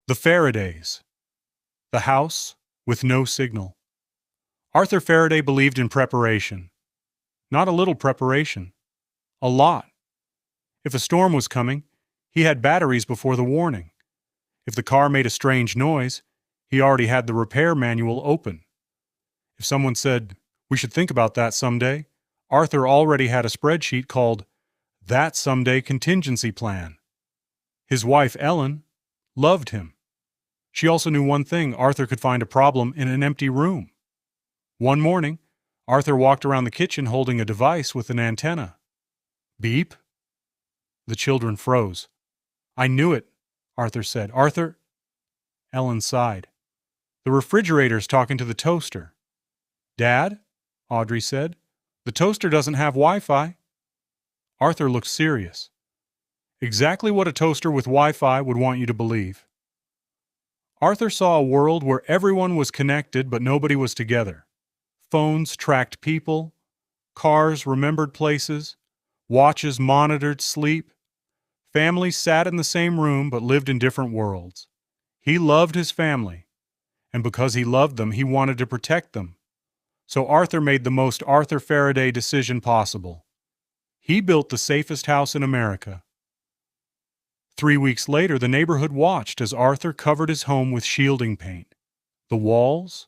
The Faradays. The house with no signal. Arthur Faraday believed in preparation. Not a little preparation. A lot. If a storm was coming, he had batteries before the warning. If the car made a strange noise, he already had the repair manual open. If someone said, "We should think about that someday," Arthur already had a spreadsheet called That Someday Contingency Plan. His wife, Ellen, loved him. She also knew one thing: Arthur could find a problem in an empty room. One morning, Arthur walked around the kitchen holding a device with an antenna. Beep. The children froze. "I knew it," Arthur said. "Arthur?" Ellen sighed. "The refrigerator's talking to the toaster." "Dad?" Audrey said. "The toaster doesn't have Wi-Fi." Arthur looked serious. Exactly what a toaster with Wi-Fi would want you to believe. Arthur saw a world where everyone was connected but nobody was together. Phones tracked people, cars remembered places, watches monitored sleep. Families sat in the same room but lived in different worlds. He loved his family, and because he loved them, he wanted to protect them. So Arthur made the most Arthur Faraday decision possible. He built the safest house in America. 3 weeks later, the neighborhood watched as Arthur covered his home with shielding paint. The walls,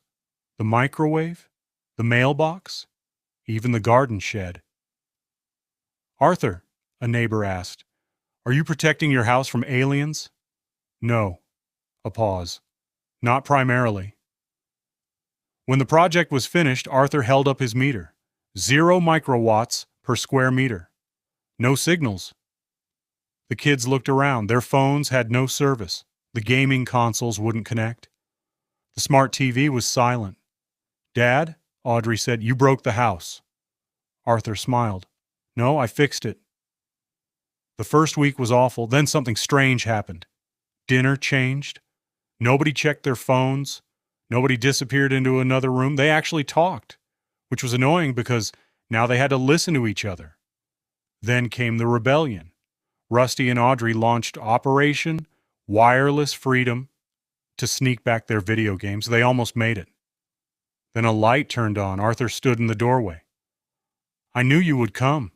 the microwave, the mailbox, even the garden shed. "Arthur," a neighbor asked, "are you protecting your house from aliens?" "No." A pause. "Not primarily." When the project was finished, Arthur held up his meter. 0 microwatts per square meter. No signals. The kids looked around. Their phones had no service. The gaming consoles wouldn't connect. The smart TV was silent. "Dad," Audrey said, "you broke the house." Arthur smiled. "No, I fixed it." The first week was awful. Then something strange happened. Dinner changed. Nobody checked their phones. Nobody disappeared into another room. They actually talked, which was annoying because now they had to listen to each other. Then came the rebellion. Rusty and Audrey launched Operation Wireless Freedom to sneak back their video games. They almost made it. Then a light turned on. Arthur stood in the doorway. "I knew you would come."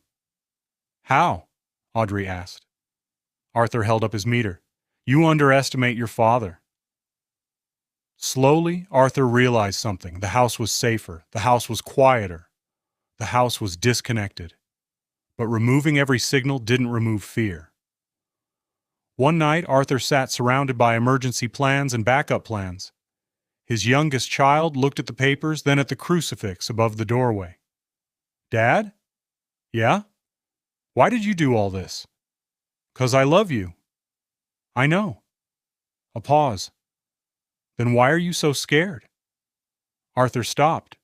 "How?" Audrey asked. Arthur held up his meter. "You underestimate your father." Slowly, Arthur realized something. The house was safer. The house was quieter. The house was disconnected. But removing every signal didn't remove fear. One night, Arthur sat surrounded by emergency plans and backup plans. His youngest child looked at the papers, then at the crucifix above the doorway. "Dad?" "Yeah?" "Why did you do all this?" "'Cause I love you." "I know." A pause. "Then why are you so scared?" Arthur stopped.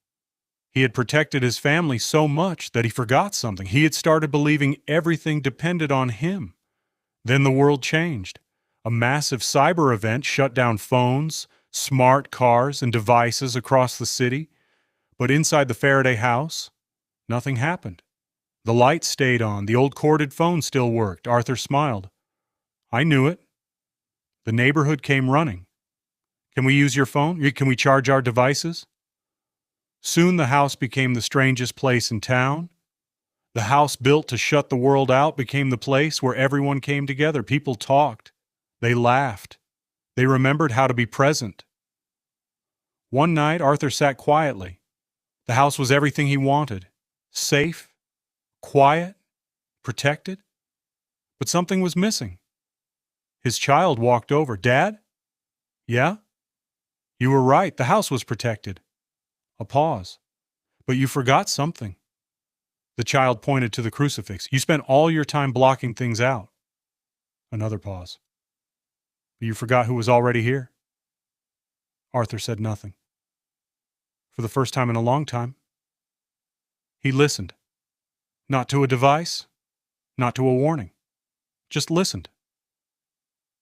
He had protected his family so much that he forgot something. He had started believing everything depended on him. Then the world changed. A massive cyber event shut down phones, smart cars, and devices across the city. But inside the Faraday house, nothing happened. The lights stayed on. The old corded phone still worked. Arthur smiled. "I knew it." The neighborhood came running. "Can we use your phone? Can we charge our devices?" Soon the house became the strangest place in town. The house built to shut the world out became the place where everyone came together. People talked. They laughed. They remembered how to be present. One night, Arthur sat quietly. The house was everything he wanted. Safe, quiet, protected. But something was missing. His child walked over. "Dad?" "Yeah?" "You were right. The house was protected." A pause. "But you forgot something." The child pointed to the crucifix. "You spent all your time blocking things out." Another pause. "But you forgot who was already here." Arthur said nothing. For the first time in a long time, he listened. Not to a device, not to a warning. Just listened.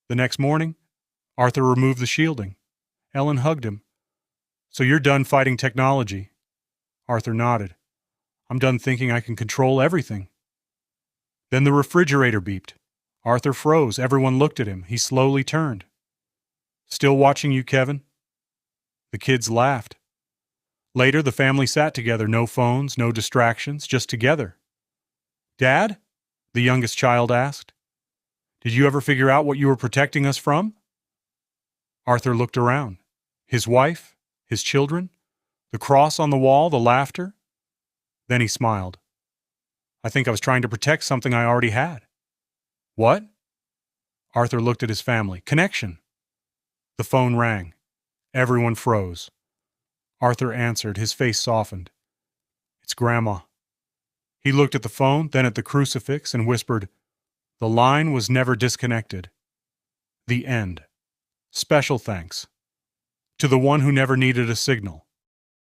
The next morning, Arthur removed the shielding. Ellen hugged him. "So you're done fighting technology?" Arthur nodded. "I'm done thinking I can control everything." Then the refrigerator beeped. Arthur froze. Everyone looked at him. He slowly turned. Still watching you, Kevin?" The kids laughed. Later, the family sat together, no phones, no distractions, just together. "Dad?" the youngest child asked. "Did you ever figure out what you were protecting us from?" Arthur looked around. His wife, his children, the cross on the wall, the laughter. Then he smiled. "I think I was trying to protect something I already had." "What?" Arthur looked at his family. "Connection." The phone rang. Everyone froze. Arthur answered. His face softened. "It's Grandma." He looked at the phone, then at the crucifix, and whispered, "The line was never disconnected." The end. Special thanks to the one who never needed a signal.